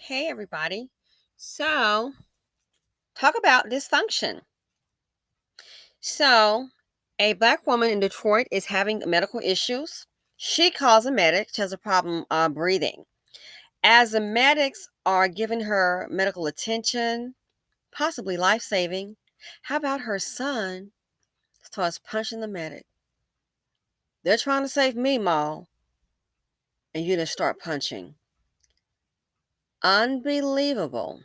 Hey, everybody. So, talk about dysfunction. So, a black woman in Detroit is having medical issues. She calls a medic. She has a problem breathing. As the medics are giving her medical attention, possibly life saving, how about her son starts punching the medic? They're trying to save me, Ma, and you just start punching. Unbelievable.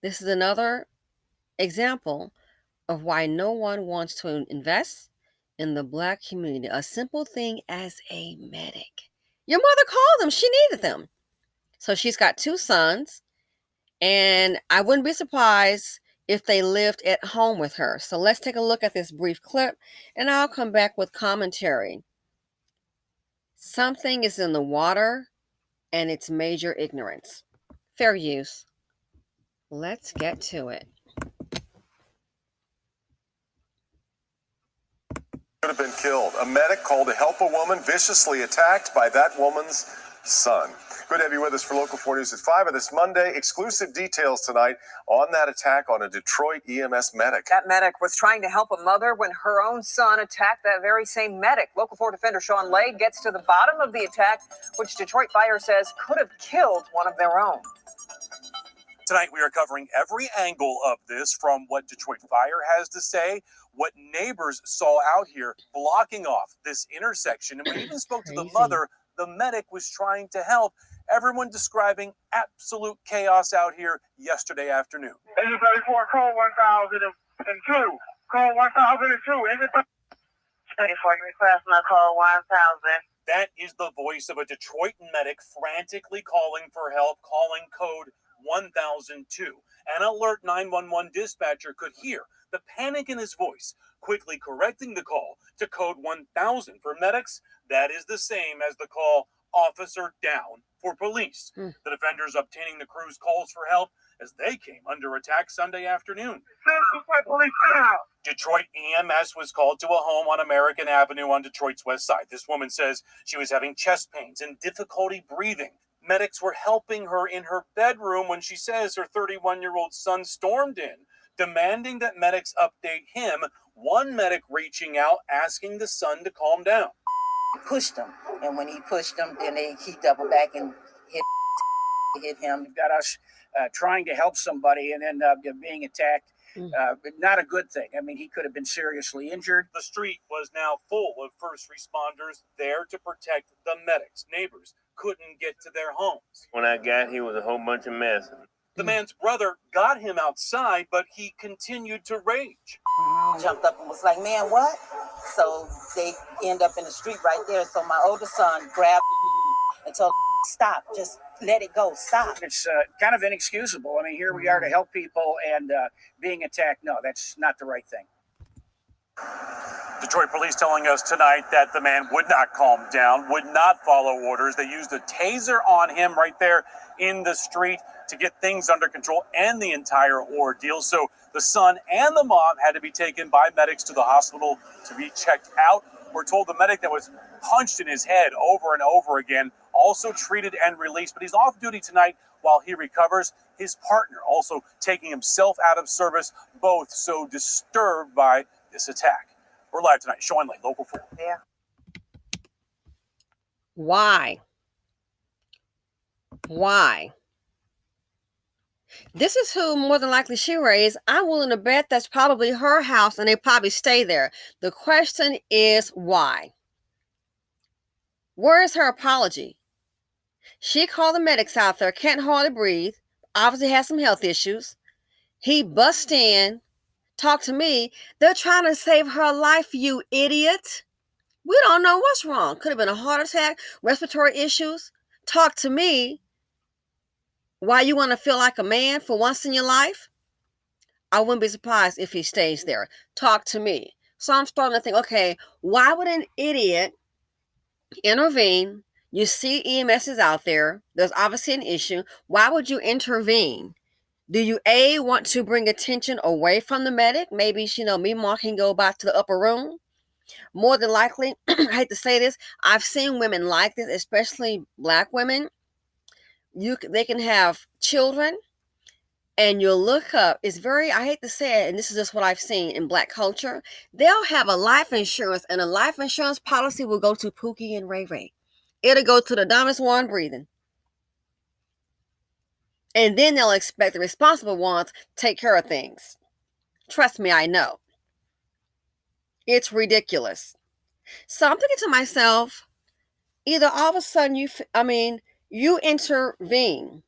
This is another example of why no one wants to invest in the black community. A simple thing as a medic. Your mother called them, she needed them. So she's got two sons, and I wouldn't be surprised if they lived at home with her. So let's take a look at this brief clip, and I'll come back with commentary. Something is in the water, and it's major ignorance. Fair use. Let's get to it. Could have been killed. A medic called to help a woman viciously attacked by that woman's son. Good to have you with us for Local 4 News at 5 of this Monday. Exclusive details tonight on that attack on a Detroit EMS medic. That medic was trying to help a mother when her own son attacked that very same medic. Local 4 defender Sean Lade gets to the bottom of the attack, which Detroit Fire says could have killed one of their own. Tonight, we are covering every angle of this, from what Detroit Fire has to say, what neighbors saw out here blocking off this intersection. And we even spoke to the mother. The medic was trying to help. Everyone describing absolute chaos out here yesterday afternoon. Anybody for call 1002? Call 1002. Anybody? 24 request my call 1000. That is the voice of a Detroit medic frantically calling for help, calling code 1002. An alert 911 dispatcher could hear the panic in his voice, quickly correcting the call to code 1000. For medics, that is the same as the call officer down for police. The defenders obtaining the crew's calls for help as they came under attack Sunday afternoon. Detroit EMS was called to a home on American Avenue on Detroit's west side. This woman says she was having chest pains and difficulty breathing. Medics were helping her in her bedroom when she says her 31-year-old son stormed in, demanding that medics update him. One medic reaching out, asking the son to calm down. Pushed him, and when he pushed him, then he doubled back and hit him. Got us trying to help somebody and end up being attacked. Not a good thing. I mean, he could have been seriously injured. The street was now full of first responders there to protect the medics. Neighbors couldn't get to their homes. When I got here, was a whole bunch of mess. The man's brother got him outside, but he continued to rage. Jumped up and was like, man, what? So they end up in the street right there. So my older son grabbed and told stop, just let it go, stop. It's kind of inexcusable. I mean, here we are to help people, and being attacked, no, that's not the right thing. Detroit police telling us tonight that the man would not calm down, would not follow orders. They used a taser on him right there in the street to get things under control and the entire ordeal. So the son and the mom had to be taken by medics to the hospital to be checked out. We're told the medic that was punched in his head over and over again, also treated and released, but he's off duty tonight while he recovers. His partner also taking himself out of service, both so disturbed by this attack. We're live tonight. Sean Lane, Local 4. Yeah. Why? This is who more than likely she raised. I'm willing to bet that's probably her house, and they probably stay there. The question is why? Where is her apology? She called the medics out there, can't hardly breathe, obviously has some health issues. He busts in, talked to me. They're trying to save her life, you idiot. We don't know what's wrong. Could have been a heart attack, respiratory issues. Talk to me. Why you want to feel like a man for once in your life? I wouldn't be surprised if he stays there. Talk to me. So I'm starting to think, okay, why would an idiot intervene? You see EMS is out there. There's obviously an issue. Why would you intervene? Do you, A, want to bring attention away from the medic? Maybe, me, Mark, can go back to the upper room. More than likely, I hate to say this, I've seen women like this, especially black women. They can have children, and you'll look up. It's very, I hate to say it, and this is just what I've seen in Black culture. They'll have a life insurance, and a life insurance policy will go to Pookie and Ray Ray. It'll go to the dumbest one breathing. And then they'll expect the responsible ones to take care of things. Trust me, I know. It's ridiculous. So I'm thinking to myself, either all of a sudden you intervene.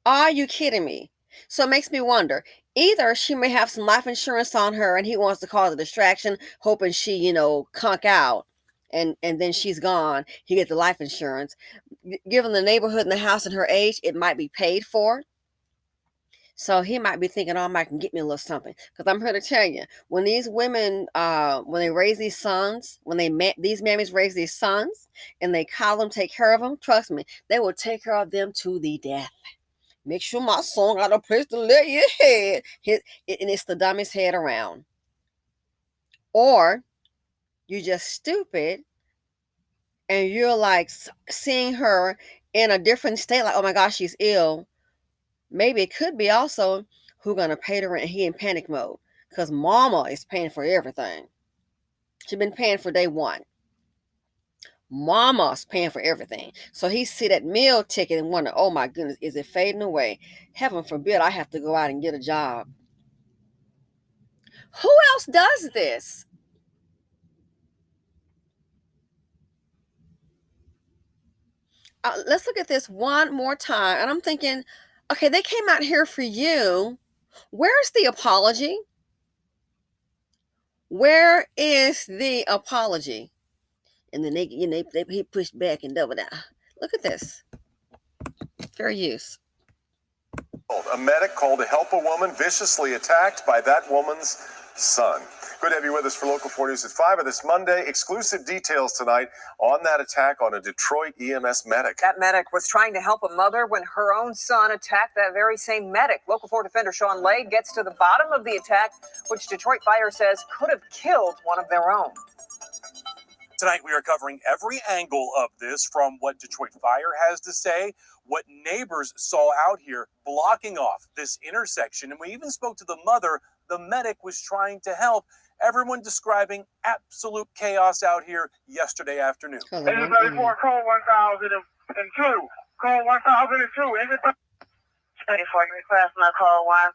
Are you kidding me? So it makes me wonder, either she may have some life insurance on her and he wants to cause a distraction, hoping she, conk out, and then she's gone. He gets the life insurance. Given the neighborhood and the house and her age, it might be paid for. So he might be thinking, oh, I might can get me a little something. Because I'm here to tell you, when these women, when they raise these sons, these mammies raise these sons, and they call them, take care of them, trust me, they will take care of them to the death. Make sure my son got a place to lay your head. And it's the dumbest head around. Or you're just stupid, and you're like seeing her in a different state, like, oh my gosh, she's ill. Maybe it could be also who gonna pay the rent. He in panic mode because mama is paying for everything. She's been paying for day one. Mama's paying for everything. So he see that meal ticket and wonder, oh my goodness, is it fading away? Heaven forbid I have to go out and get a job. Who else does this? Let's look at this one more time. And I'm thinking, okay, they came out here for you. Where's the apology? Where is the apology? And then he pushed back and doubled down. Look at this. Fair use. A medic called to help a woman viciously attacked by that woman's son. Good to have you with us for Local 4 News at 5 of this Monday. Exclusive details tonight on that attack on a Detroit EMS medic. That medic was trying to help a mother when her own son attacked that very same medic. Local 4 defender Sean Lade gets to the bottom of the attack, which Detroit Fire says could have killed one of their own. Tonight, we are covering every angle of this, from what Detroit Fire has to say, what neighbors saw out here blocking off this intersection. And we even spoke to the mother. The medic was trying to help. Everyone describing absolute chaos out here yesterday afternoon. 834, call 1002. Call 1002. Anytime. 24, request my call 1000.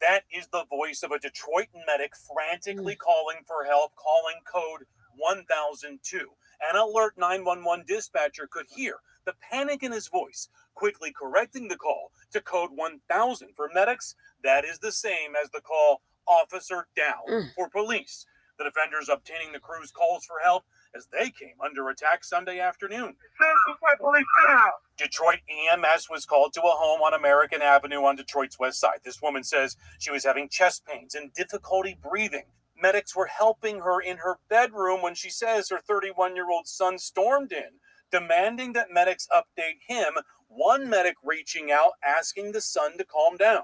That is the voice of a Detroit medic frantically calling for help, calling code 1002. An alert 911 dispatcher could hear the panic in his voice, quickly correcting the call to code 1000. For medics, that is the same as the call officer down for police. The defenders obtaining the crew's calls for help as they came under attack Sunday afternoon. Detroit EMS was called to a home on American Avenue on Detroit's west side. This woman says she was having chest pains and difficulty breathing. Medics were helping her in her bedroom when she says her 31-year-old son stormed in, demanding that medics update him. One medic reaching out, asking the son to calm down.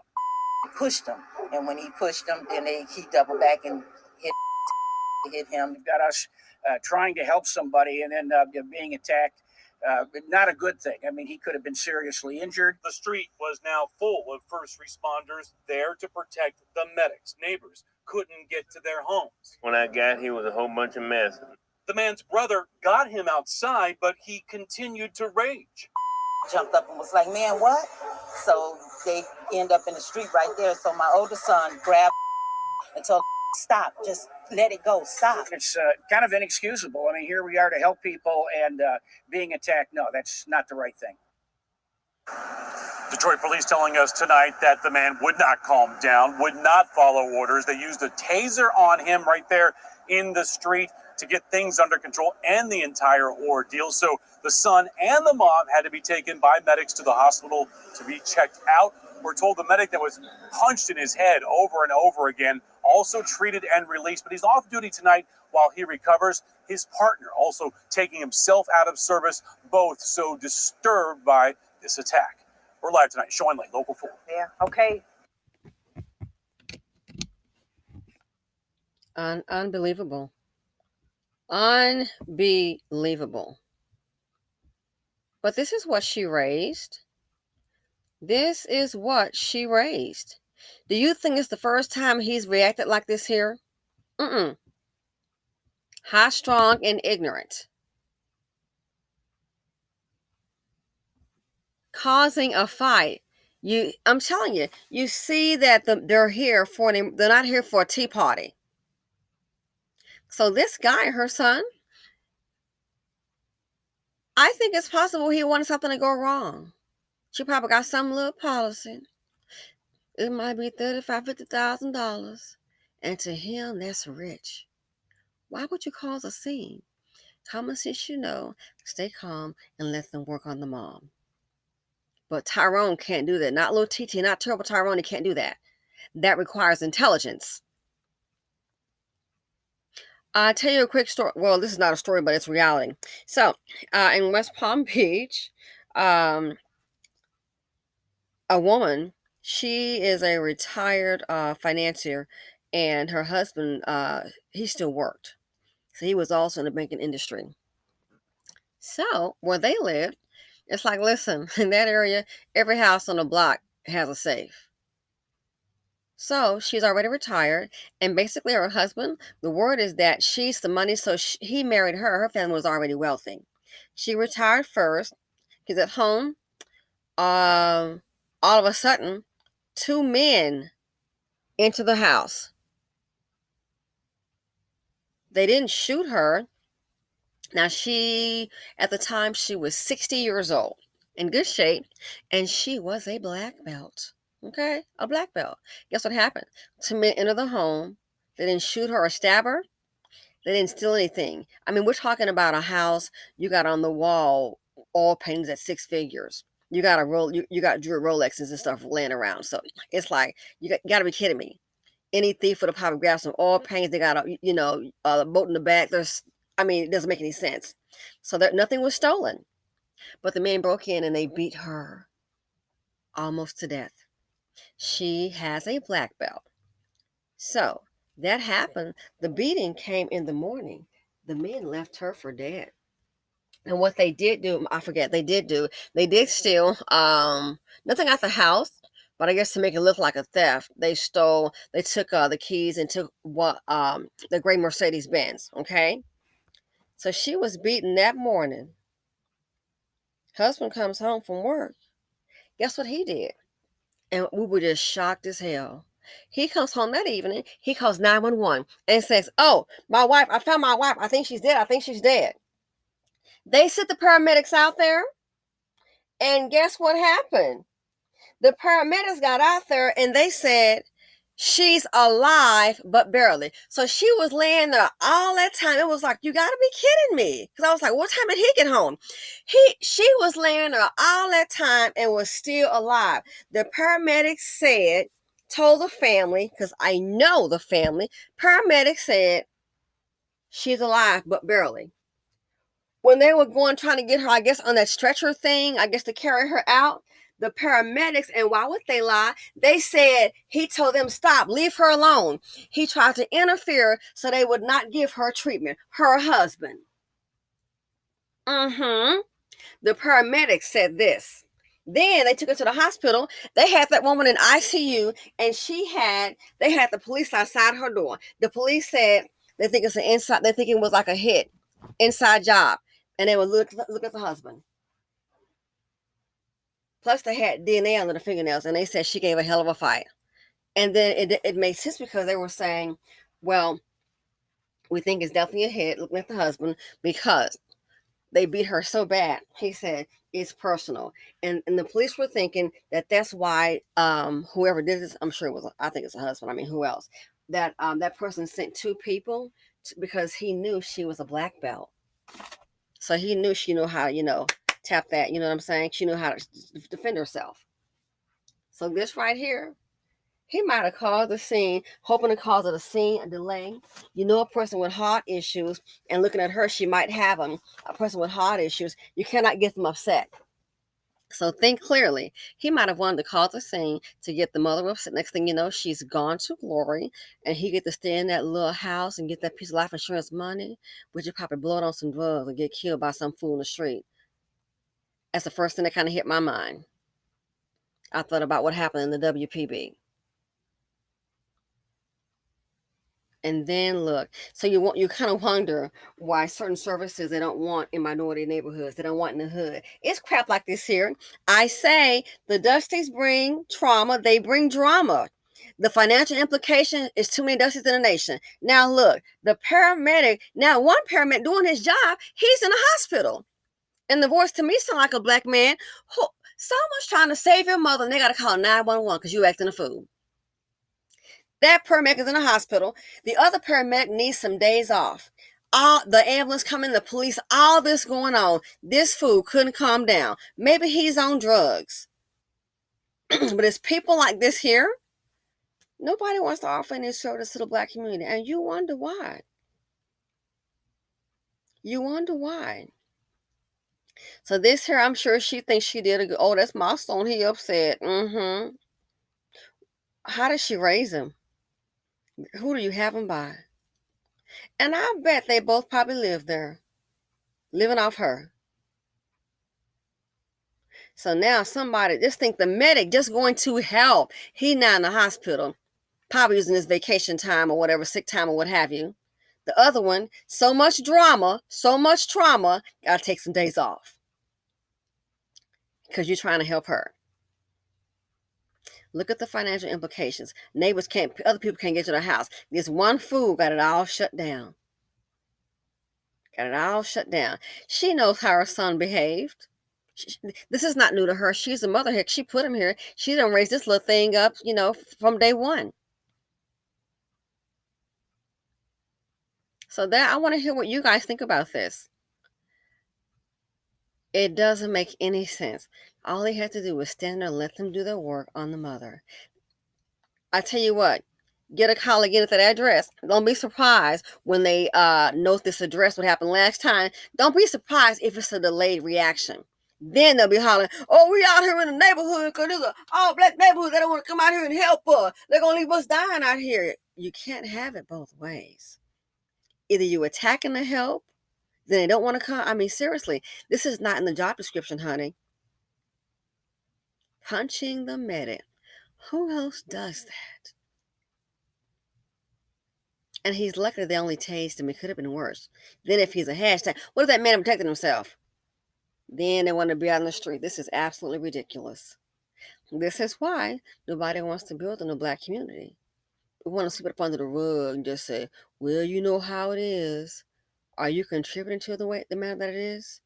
Pushed him, and when he pushed him, then he doubled back and hit him. You've got us trying to help somebody and then being attacked. Not a good thing. I mean, he could have been seriously injured. The street was now full of first responders there to protect the medics. Neighbors couldn't get to their homes. When I got here, it was a whole bunch of mess. The man's brother got him outside, but he continued to rage. Jumped up and was like, man, what? So they end up in the street right there. So my older son grabbed and told stop, just let it go, stop. It's kind of inexcusable. I mean, here we are to help people, and being attacked, no, that's not the right thing. Detroit police telling us tonight that the man would not calm down, would not follow orders. They used a taser on him right there in the street to get things under control and the entire ordeal. So the son and the mom had to be taken by medics to the hospital to be checked out. We're told the medic that was punched in his head over and over again, also treated and released, but he's off duty tonight while he recovers. His partner also taking himself out of service, both so disturbed by this attack. We're live tonight. Sean Lane, Local 4. Yeah, okay. Unbelievable. Unbelievable. But this is what she raised. This is what she raised. Do you think it's the first time he's reacted like this here? Mm-mm. High strong and ignorant. Causing a fight. I'm telling you, you see that they're not here for a tea party. So this guy, her son, I think it's possible he wanted something to go wrong. She probably got some little policy. It might be $50,000. And to him, that's rich. Why would you cause a scene? Common sense, stay calm and let them work on the mom. But Tyrone can't do that. Not little TT, not terrible Tyrone, he can't do that. That requires intelligence. I'll tell you a quick story. Well, this is not a story, but it's reality. So, in West Palm Beach, a woman, she is a retired financier, and her husband, he still worked. So he was also in the banking industry. So, where they lived, it's like, listen, in that area, every house on the block has a safe. So she's already retired, and basically her husband, the word is that she's the money, so he married her. Her family was already wealthy. She retired first. He's at home. All of a sudden, two men enter the house. They didn't shoot her. Now at the time, she was 60 years old, in good shape, and she was a black belt. Okay, a black belt. Guess what happened? Two men enter the home. They didn't shoot her or stab her. They didn't steal anything. I mean, we're talking about a house. You got on the wall all paintings at six figures. You got you got jewelry Rolexes and stuff laying around. So it's like you got to be kidding me. Any thief would have probably grabbed some oil paintings. They got a boat in the back. It doesn't make any sense. So nothing was stolen, but the men broke in and they beat her almost to death. She has a black belt. So that happened. The beating came in the morning. The men left her for dead. And what they did do, I forget, they did steal nothing out the house, but I guess to make it look like a theft, they took the keys and took the gray Mercedes Benz, okay? So she was beaten that morning. Husband comes home from work. Guess what he did? And we were just shocked as hell. He comes home that evening. He calls 911 and says, "Oh, my wife, I found my wife. I think she's dead. I think she's dead." They sent the paramedics out there. And guess what happened? The paramedics got out there and they said, she's alive, but barely. So she was laying there all that time. It was like, you got to be kidding me. Because I was like, what time did he get home? She was laying there all that time and was still alive. The paramedics told the family, because I know the family, paramedics said, she's alive, but barely. When they were trying to get her, I guess, on that stretcher thing, I guess to carry her out, the paramedics, and why would they lie? They said he told them, stop, leave her alone. He tried to interfere so they would not give her treatment. Her husband. The paramedics said this. Then they took her to the hospital. They had that woman in ICU, and they had the police outside her door. The police said they think it was like a hit, inside job. And they would look at the husband. Plus, they had DNA under the fingernails, and they said she gave a hell of a fight. And then it made sense because they were saying, well, we think it's definitely a hit, looking at the husband, because they beat her so bad. He said, it's personal. And the police were thinking that that's why whoever did this, I think it's a husband. I mean, who else? That person sent two people because he knew she was a black belt. So he knew she knew how, tap that, you know what I'm saying? She knew how to defend herself. So this right here, he might have caused a scene, hoping to cause a scene, a delay. A person with heart issues, and looking at her, she might have them. A person with heart issues, you cannot get them upset. So think clearly. He might have wanted to cause a scene to get the mother upset. Next thing you know, she's gone to glory, and he get to stay in that little house and get that piece of life insurance money, which you probably blow it on some drugs and get killed by some fool in the street. That's the first thing that kind of hit my mind. I thought about what happened in the WPB. And then look, so you kind of wonder why certain services they don't want in minority neighborhoods, they don't want in the hood. It's crap like this here. I say the Dusties bring trauma, they bring drama. The financial implication is too many Dusties in the nation. Now look, the paramedic, now one paramedic doing his job, he's in a hospital. And the voice to me sound like a black man who someone's trying to save your mother and they got to call 911 because you acting a fool. That paramedic is in a hospital. The other paramedic needs some days off. All the ambulance coming, the police, all this going on. This fool couldn't calm down. Maybe he's on drugs. But it's people like this here. Nobody wants to offer any service to the black community. And you wonder why. You wonder why. So this here, I'm sure she thinks she did a good. Oh, that's my son. He upset. How did she raise him? Who do you have him by? And I bet they both probably live there, living off her. So now somebody just think the medic just going to help. He not in the hospital, probably using his vacation time or whatever, sick time or what have you. The other one, so much drama, so much trauma, gotta take some days off because you're trying to help her. Look at the financial implications. Neighbors can't, other people can't get to the house. This one fool got it all shut down. Got it all shut down. She knows how her son behaved. This is not new to her. She's a mother here. She put him here. She done raised this little thing up, from day one. So that I want to hear what you guys think about this. It doesn't make any sense. All they had to do was stand there and let them do their work on the mother. I tell you what, get a call again at that address. Don't be surprised when they note this address, what happened last time. Don't be surprised if it's a delayed reaction. Then they'll be hollering, oh, we out here in the neighborhood because it's an all-black neighborhood. They don't want to come out here and help us. They're going to leave us dying out here. You can't have it both ways. Either you attacking the help, then they don't want to come. I mean, seriously, this is not in the job description, honey. Punching the medic. Who else does that? And he's lucky they only tased him. It could have been worse. Then if he's a hashtag, what if that man protected himself? Then they want to be out on the street. This is absolutely ridiculous. This is why nobody wants to build in the black community. We want to sweep it up under the rug and just say, well, you know how it is. Are you contributing to the manner that it is?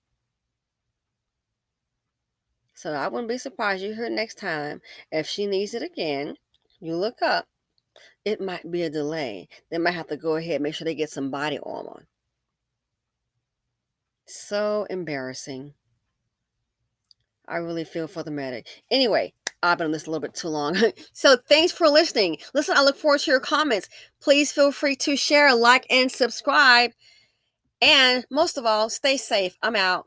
So I wouldn't be surprised you hear next time. If she needs it again, you look up. It might be a delay. They might have to go ahead and make sure they get some body armor. So embarrassing. I really feel for the medic. Anyway, I've been on this a little bit too long. So thanks for listening. Listen, I look forward to your comments. Please feel free to share, like, and subscribe. And most of all, stay safe. I'm out.